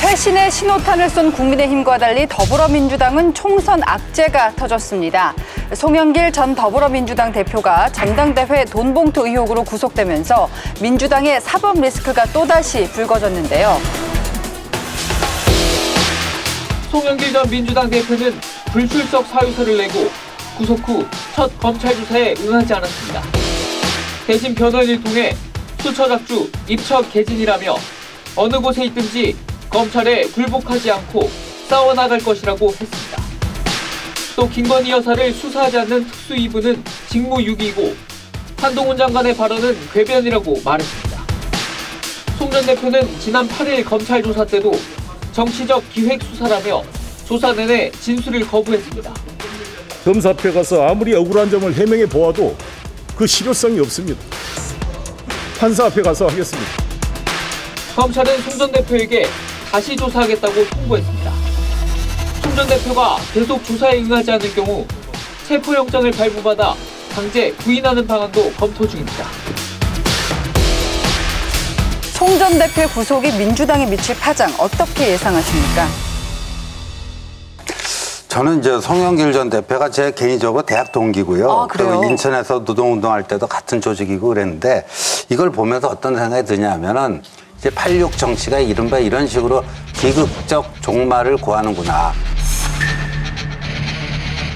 최신의 신호탄을 쏜 국민의힘과 달리 더불어민주당은 총선 악재가 터졌습니다. 송영길 전 더불어민주당 대표가 전당대회 돈봉투 의혹으로 구속되면서 민주당의 사법 리스크가 또다시 불거졌는데요. 송영길 전 민주당 대표는 불출석 사유서를 내고 구속 후 첫 검찰 조사에 응하지 않았습니다. 대신 변호인을 통해 수처작주, 입척 개진이라며 어느 곳에 있든지 검찰에 굴복하지 않고 싸워나갈 것이라고 했습니다. 또 김건희 여사를 수사하지 않는 특수위부는 직무유기이고 한동훈 장관의 발언은 궤변이라고 말했습니다. 송 전 대표는 지난 8일 검찰 조사 때도 정치적 기획 수사라며 조사 내내 진술을 거부했습니다. 검사 앞에 가서 아무리 억울한 점을 해명해 보아도 그 실효성이 없습니다. 판사 앞에 가서 하겠습니다. 검찰은 송 전 대표에게 다시 조사하겠다고 통보했습니다. 송 전 대표가 계속 조사에 응하지 않을 경우 체포영장을 발부받아 강제 구인하는 방안도 검토 중입니다. 송 전 대표의 구속이 민주당에 미칠 파장 어떻게 예상하십니까? 저는 이제 송영길 전 대표가 제 개인적으로 대학 동기고요. 그리고 인천에서 노동운동할 때도 같은 조직이고 그랬는데 이걸 보면서 어떤 생각이 드냐면은 이제 86 정치가 이른바 이런 식으로 비극적 종말을 구하는구나.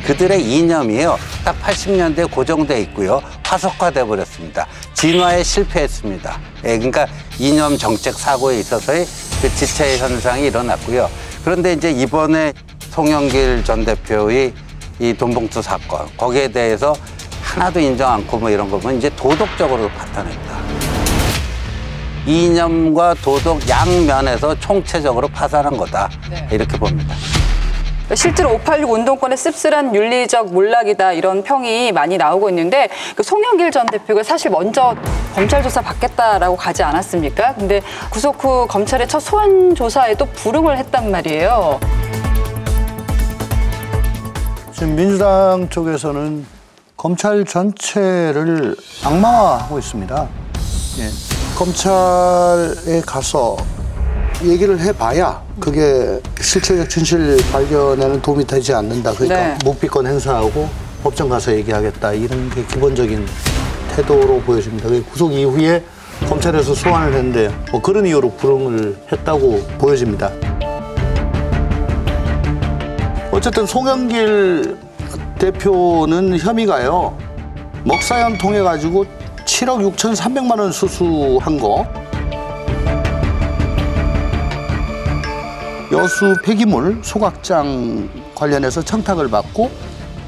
그들의 이념이요. 딱 80년대에 고정돼 있고요. 화석화돼 버렸습니다. 진화에 실패했습니다. 그러니까 이념 정책 사고에 있어서의 그 지체 현상이 일어났고요. 그런데 이제 이번에 송영길 전 대표의 이 돈봉투 사건, 거기에 대해서 하나도 인정 않고 뭐 이런 거 보면 이제 도덕적으로 파탄했다. 이념과 도덕 양면에서 총체적으로 파산한 거다. 이렇게 봅니다. 실제로 586 운동권의 씁쓸한 윤리적 몰락이다 이런 평이 많이 나오고 있는데 그 송영길 전 대표가 사실 먼저 검찰 조사 받겠다라고 가지 않았습니까? 근데 구속 후 검찰의 첫 소환 조사에도 불응을 했단 말이에요. 지금 민주당 쪽에서는 검찰 전체를 악마화하고 있습니다. 예. 검찰에 가서 얘기를 해봐야 그게 실체적 진실 발견에는 도움이 되지 않는다. 그러니까 묵비권 행사하고 법정 가서 얘기하겠다. 이런 게 기본적인 태도로 보여집니다. 구속 이후에 검찰에서 소환을 했는데 뭐 그런 이유로 불응을 했다고 보여집니다. 어쨌든 송영길 대표는 혐의가요. 먹사연 통해 가지고 7억 6,300만 원 수수한 거, 여수 폐기물 소각장 관련해서 청탁을 받고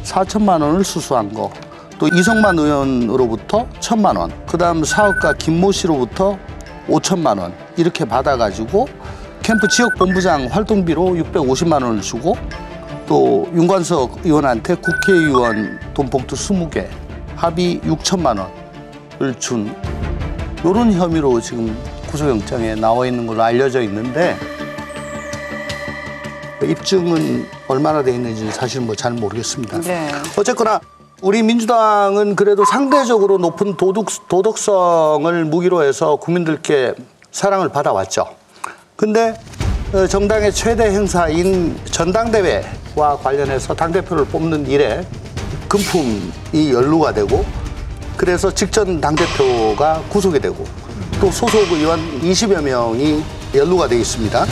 4천만 원을 수수한 거, 또 이성만 의원으로부터 1,000만 원, 그다음 사업가 김모 씨로부터 5천만 원 이렇게 받아가지고 캠프 지역본부장 활동비로 650만 원을 주고 또 윤관석 의원한테 국회의원 돈봉투 20개 합의 6천만 원을 준 이런 혐의로 지금 구속영장에 나와 있는 걸로 알려져 있는데 입증은 얼마나 돼 있는지 사실 뭐 잘 모르겠습니다. 어쨌거나 우리 민주당은 그래도 상대적으로 높은 도덕성을 무기로 해서 국민들께 사랑을 받아왔죠. 근데 정당의 최대 행사인 전당대회와 관련해서 당대표를 뽑는 일에 금품이 연루가 되고 그래서 직전 당대표가 구속이 되고 또 소속 의원 20여 명이 연루가 되어 있습니다.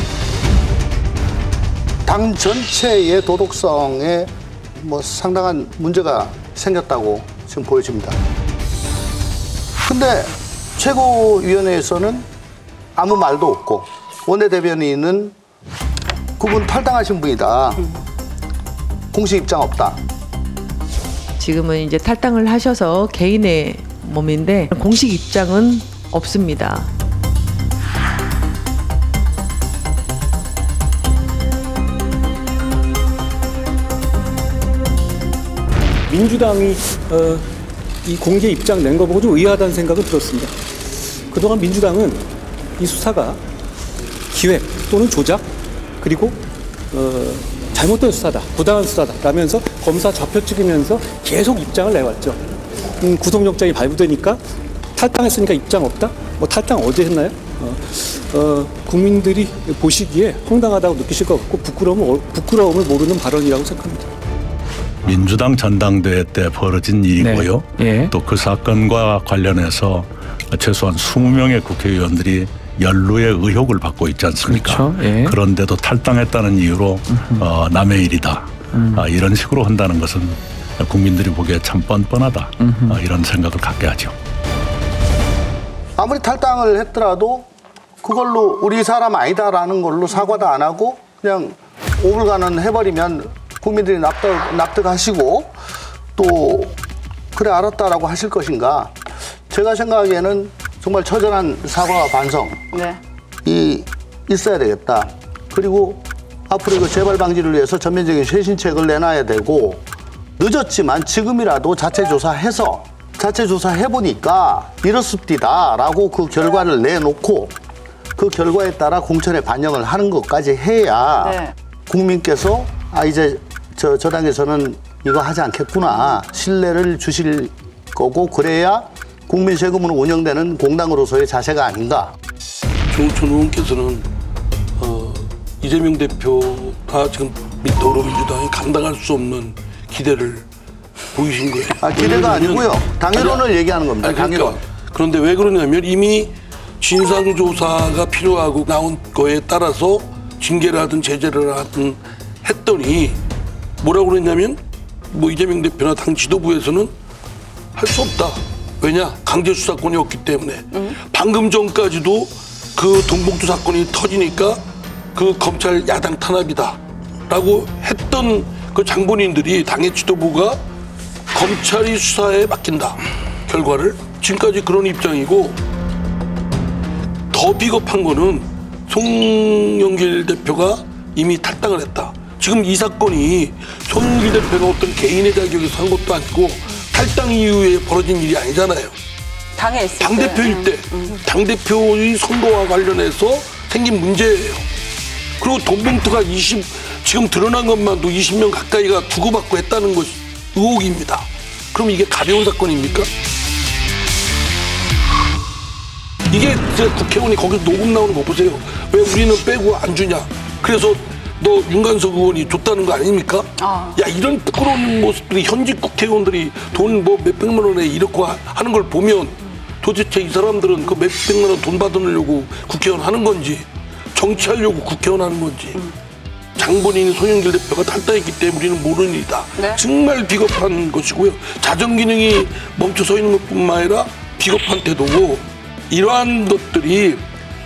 당 전체의 도덕성에 뭐 상당한 문제가 생겼다고 지금 보여집니다. 근데 최고위원회에서는 아무 말도 없고 원내대변인은 그분 탈당하신 분이다. 공식 입장 없다. 지금은 이제 탈당을 하셔서 개인의 몸인데 공식 입장은 없습니다. 민주당이 이 공개 입장 낸 거 보고 좀 의아하다는 생각은 들었습니다. 그동안 민주당은 이 수사가 기획 또는 조작 그리고 잘못된 수사다, 부당한 수사다 라면서 검사 좌표 찍으면서 계속 입장을 내왔죠. 구속영장이 발부되니까 탈당했으니까 입장 없다? 뭐 탈당 어제 했나요? 국민들이 보시기에 황당하다고 느끼실 것 같고 부끄러움을 모르는 발언이라고 생각합니다. 민주당 전당대회 때 벌어진 일이고요. 네. 예. 또 그 사건과 관련해서 최소한 20명의 국회의원들이 연루의 의혹을 받고 있지 않습니까? 그렇죠. 예. 그런데도 탈당했다는 이유로 남의 일이다. 이런 식으로 한다는 것은 국민들이 보기에 참 뻔뻔하다. 이런 생각을 갖게 하죠. 아무리 탈당을 했더라도 그걸로 우리 사람 아니다라는 걸로 사과도 안 하고 그냥 오불간은 해버리면 국민들이 납득하시고 또 그래 알았다라고 하실 것인가. 제가 생각하기에는 정말 처절한 사과와 반성이 네. 있어야 되겠다. 그리고 앞으로 이거 재발 방지를 위해서 전면적인 쇄신책을 내놔야 되고 늦었지만 지금이라도 자체조사해서 자체조사해보니까 이렇습디다라고 그 결과를 내놓고 그 결과에 따라 공천에 반영을 하는 것까지 해야 네. 국민께서 이제 저 당에서는 이거 하지 않겠구나 신뢰를 주실 거고 그래야 국민 세금으로 운영되는 공당으로서의 자세가 아닌가. 조홍천 의원께서는 이재명 대표가 지금 더불어민주당이 감당할 수 없는 기대를 보이신 거예요. 기대가 아니고요. 당연론을 얘기하는 겁니다. 당연론. 그런데 왜 그러냐면 이미 진상조사가 필요하고 나온 거에 따라서 징계를 하든 제재를 하든 했더니 뭐라고 그랬냐면 이재명 대표나 당 지도부에서는 할 수 없다. 왜냐? 강제 수사권이 없기 때문에. 방금 전까지도 그 돈봉투 사건이 터지니까 그 검찰 야당 탄압이다 라고 했던 그 장본인들이 당의 지도부가 검찰이 수사에 맡긴다. 결과를 지금까지 그런 입장이고 더 비겁한 거는 송영길 대표가 이미 탈당을 했다. 지금 이 사건이 송영길 대표가 어떤 개인의 자격에서 한 것도 아니고 탈당 이후에 벌어진 일이 아니잖아요. 당에 있을 당대표일 때 당대표의 선거와 관련해서 생긴 문제예요. 그리고 돈봉투가 지금 드러난 것만도 20명 가까이가 주고받고 했다는 것이 의혹입니다. 그럼 이게 가벼운 사건입니까? 이게 국회의원이 거기서 녹음 나오는 거 보세요. 왜 우리는 빼고 안 주냐. 그래서 너 윤관석 의원이 줬다는 거 아닙니까? 야, 이런 부끄러운 모습들이 현직 국회의원들이 돈 몇백만 원에 이렇게 하는 걸 보면 도대체 이 사람들은 그 몇백만 원 돈 받으려고 국회의원 하는 건지 정치하려고 국회의원 하는 건지 장본인 송영길 대표가 탈당했기 때문에 우리는 모르는 일이다. 네. 정말 비겁한 것이고요. 자정기능이 멈춰 서 있는 것뿐만 아니라 비겁한 태도고 이러한 것들이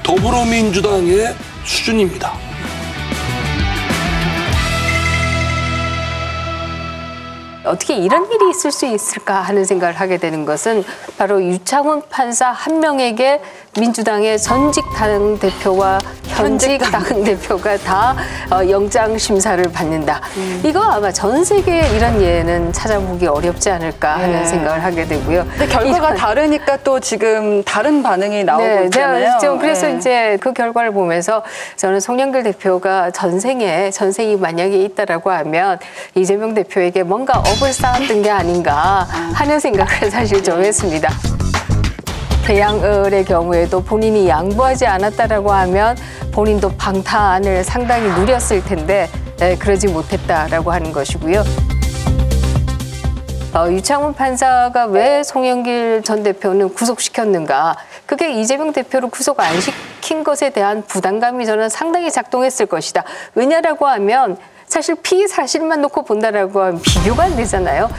더불어민주당의 수준입니다. 어떻게 이런 일이 있을 수 있을까 하는 생각을 하게 되는 것은 바로 유창훈 판사 한 명에게 민주당의 전직 당대표와 현직 당대표가 다 영장 심사를 받는다. 이거 아마 전 세계에 이런 예는 찾아보기 어렵지 않을까 하는 생각을 하게 되고요. 근데 결과가 다르니까 또 지금 다른 반응이 나오고 있잖아요. 그래서 이제 그 결과를 보면서 저는 송영길 대표가 전생이 만약에 있다라고 하면 이재명 대표에게 뭔가 업을 쌓았던 게 아닌가 하는 생각을 사실 좀 했습니다. 태양을의 경우에도 본인이 양보하지 않았다라고 하면 본인도 방탄을 상당히 누렸을 텐데 그러지 못했다라고 하는 것이고요. 유창훈 판사가 왜 송영길 전 대표는 구속시켰는가? 그게 이재명 대표를 구속 안 시킨 것에 대한 부담감이 저는 상당히 작동했을 것이다. 왜냐라고 하면 사실 피의 사실만 놓고 본다라고 하면 비교가 안 되잖아요.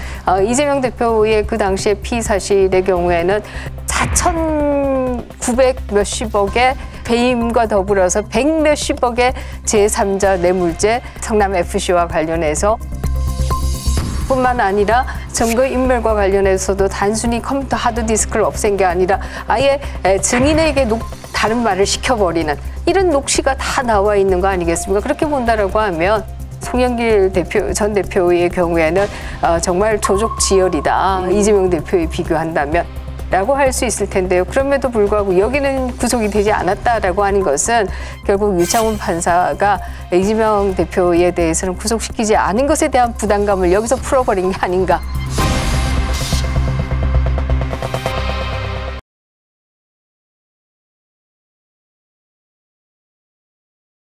이재명 대표의 그 당시에 피의 사실의 경우에는 4,900 몇십억의 배임과 더불어서 100 몇십억의 제3자 뇌물죄 성남FC와 관련해서 뿐만 아니라 증거인멸과 관련해서도 단순히 컴퓨터 하드디스크를 없앤 게 아니라 아예 증인에게 다른 말을 시켜버리는 이런 녹취가 다 나와 있는 거 아니겠습니까? 그렇게 본다라고 하면 송영길 전 대표의 경우에는 정말 조족지혈이다. 이재명 대표에 비교한다면 라고 할 수 있을 텐데요. 그럼에도 불구하고 여기는 구속이 되지 않았다라고 하는 것은 결국 유창훈 판사가 이재명 대표에 대해서는 구속시키지 않은 것에 대한 부담감을 여기서 풀어버린 게 아닌가.